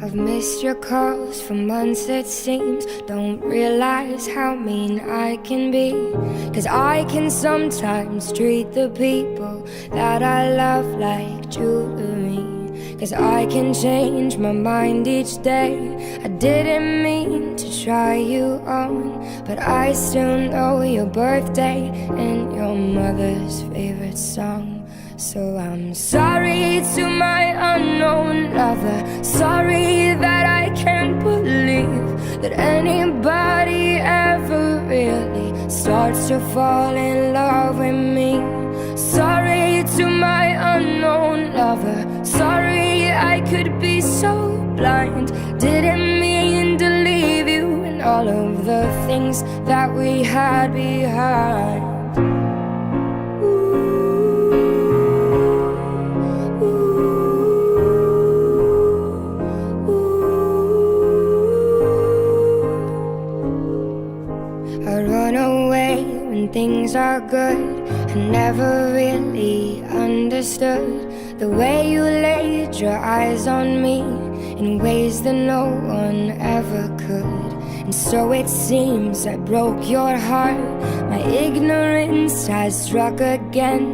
I've missed your calls for months it seems. Don't realize how mean I can be, 'cause I can sometimes treat the people that I love like jewelry. 'Cause I can change my mind each day. I didn't mean to try you on, but I still know your birthday and your mother's favorite song. So I'm sorry to my unknown lover. Sorry that I can't believe that anybody ever really starts to fall in love with me. Sorry to my unknown lover. Sorry I could be so blind. Didn't mean to leave you and all of the things that we had behind. I run away when things are good. I never really understood the way you laid your eyes on me in ways that no one ever could. And so it seems I broke your heart. My ignorance has struck again.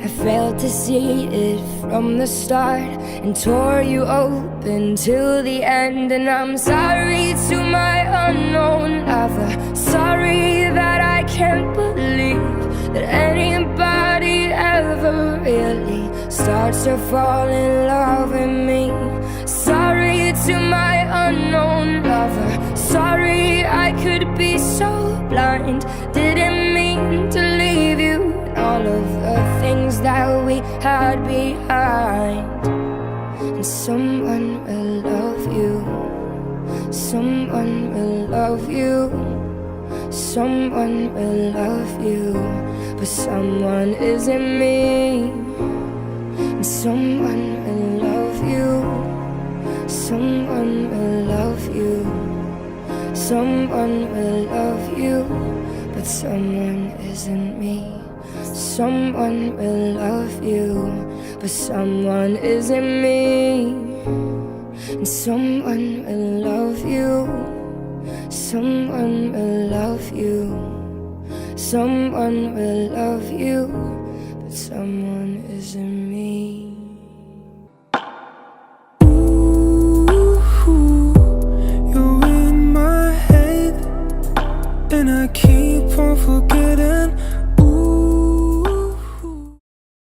I failed to see it from the start and tore you open till the end. And I'm sorry to my unknown lover. Sorry that I can't believe that anybody ever really starts to fall in love with me. Sorry to my unknown lover. Sorry I could be so blind. Didn't mean to leave you and all of the things that we had behind. And someone will love you. Someone will love you. Someone will love you, but someone isn't me. And someone will love you. Someone will love you. Someone will love you, but someone isn't me. Someone will love you, but someone isn't me. And someone will love you. Someone will love you. Someone will love you, but someone isn't me. And I keep on forgetting